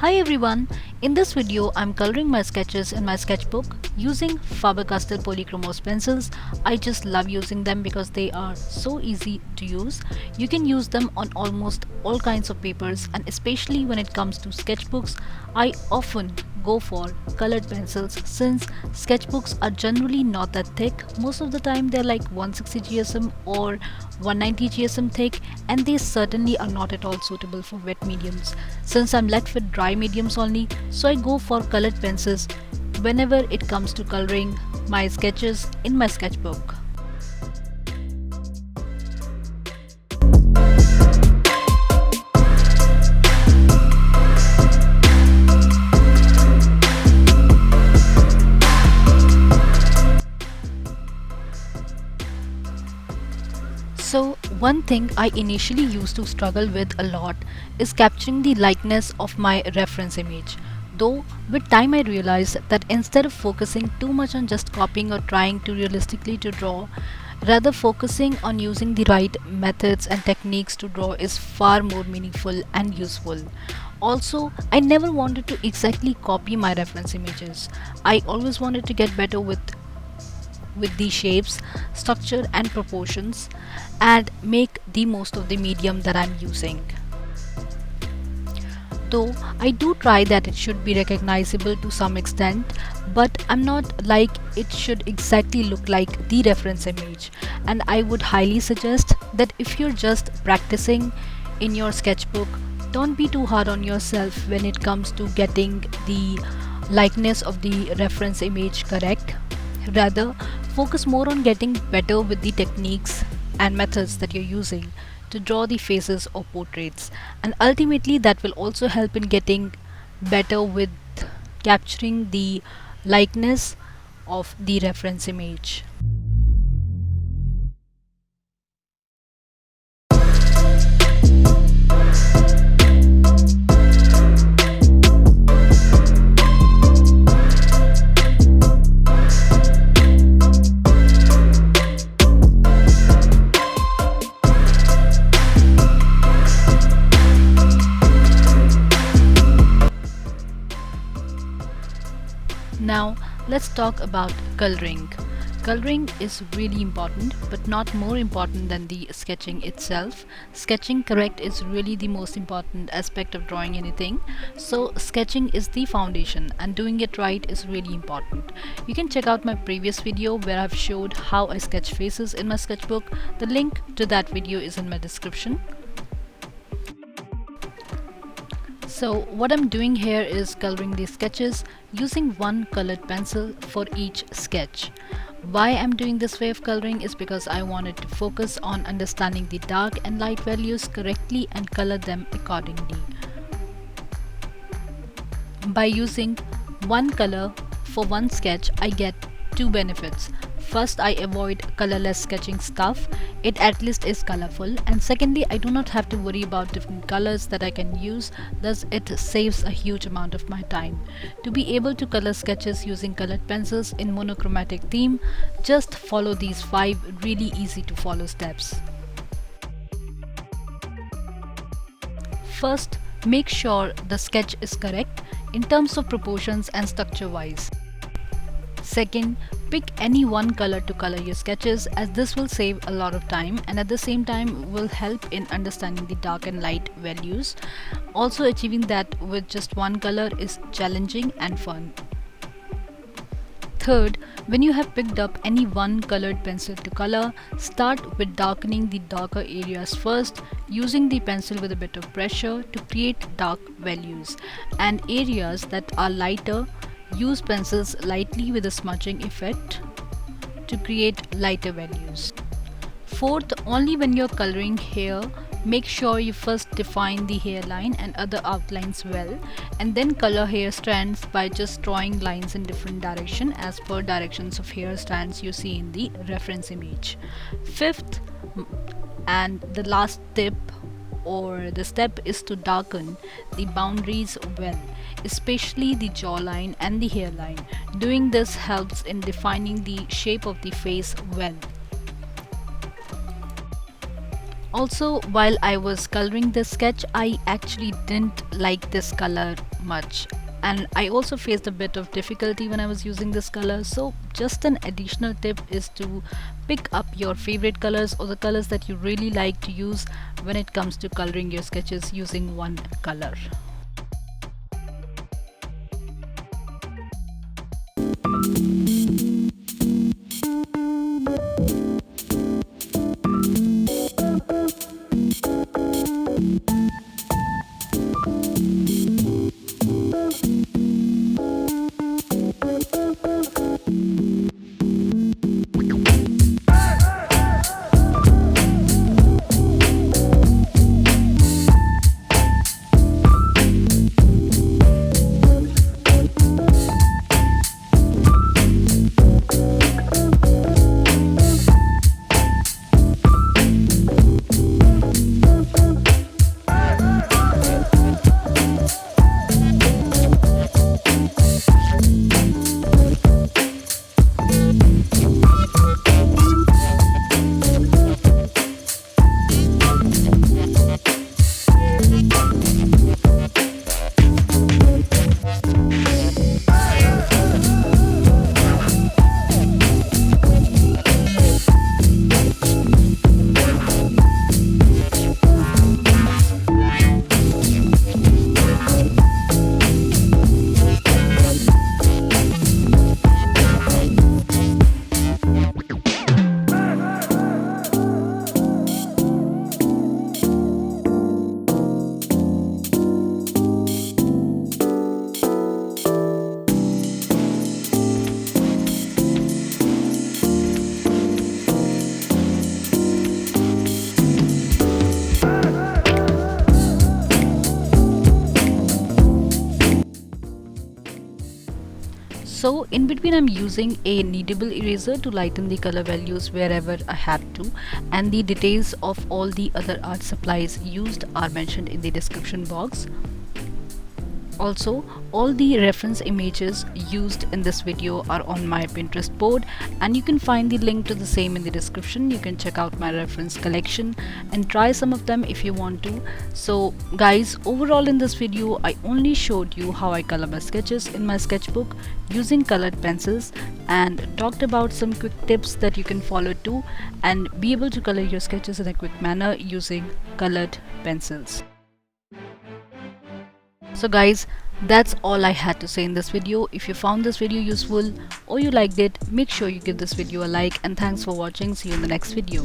Hi everyone, in this video I'm coloring my sketches in my sketchbook using Faber-Castell Polychromos pencils. I just love using them because they are so easy to use. You can use them on almost all kinds of papers, and especially when it comes to sketchbooks, I often go for colored pencils since sketchbooks are generally not that thick. Most of the time they're like 160 GSM or 190 GSM thick, and they certainly are not at all suitable for wet mediums since I'm left with dry mediums only. So I go for colored pencils whenever it comes to coloring my sketches in my sketchbook. So one thing I initially used to struggle with a lot is capturing the likeness of my reference image. Though with time I realized that instead of focusing too much on just copying or trying too realistically to draw, rather focusing on using the right methods and techniques to draw is far more meaningful and useful. Also, I never wanted to exactly copy my reference images. I always wanted to get better with the shapes, structure and proportions, and make the most of the medium that I'm using. Though I do try that it should be recognizable to some extent, but I'm not like it should exactly look like the reference image. And I would highly suggest that if you're just practicing in your sketchbook, don't be too hard on yourself when it comes to getting the likeness of the reference image correct. Rather, focus more on getting better with the techniques and methods that you're using to draw the faces or portraits, and ultimately that will also help in getting better with capturing the likeness of the reference image. Now let's talk about coloring. Coloring is really important, but not more important than the sketching itself. Sketching correct is really the most important aspect of drawing anything. So sketching is the foundation and doing it right is really important. You can check out my previous video where I've showed how I sketch faces in my sketchbook. The link to that video is in my description. So what I'm doing here is coloring these sketches using one colored pencil for each sketch. Why I'm doing this way of coloring is because I wanted to focus on understanding the dark and light values correctly and color them accordingly. By using one color for one sketch, I get two benefits. First, I avoid colorless sketching stuff. It at least is colorful, and secondly, I do not have to worry about different colors that I can use, thus it saves a huge amount of my time. To be able to color sketches using colored pencils in monochromatic theme, just follow these 5 really easy to follow steps. First, make sure the sketch is correct in terms of proportions and structure wise. Second, pick any one color to color your sketches, as this will save a lot of time and at the same time will help in understanding the dark and light values. Also, achieving that with just one color is challenging and fun. Third, when you have picked up any one colored pencil to color, start with darkening the darker areas first, using the pencil with a bit of pressure to create dark values, and areas that are lighter, use pencils lightly with a smudging effect to create lighter values. Fourth, only when you're coloring hair, make sure you first define the hairline and other outlines well, and then color hair strands by just drawing lines in different direction as per directions of hair strands you see in the reference image. Fifth, and the last tip or the step is to darken the boundaries well, especially the jawline and the hairline. Doing this helps in defining the shape of the face well. Also, while I was coloring this sketch, I actually didn't like this color much, and I also faced a bit of difficulty when I was using this color. So just an additional tip is to pick up your favorite colors or the colors that you really like to use when it comes to coloring your sketches using one color. So in between, I'm using a kneadable eraser to lighten the color values wherever I have to, and the details of all the other art supplies used are mentioned in the description box. Also, all the reference images used in this video are on my Pinterest board, and you can find the link to the same in the description. You can check out my reference collection and try some of them if you want to. So guys, overall in this video I only showed you how I color my sketches in my sketchbook using colored pencils, and talked about some quick tips that you can follow too and be able to color your sketches in a quick manner using colored pencils. So guys, that's all I had to say in this video. If you found this video useful or you liked it, make sure you give this video a like, and thanks for watching. See you in the next video.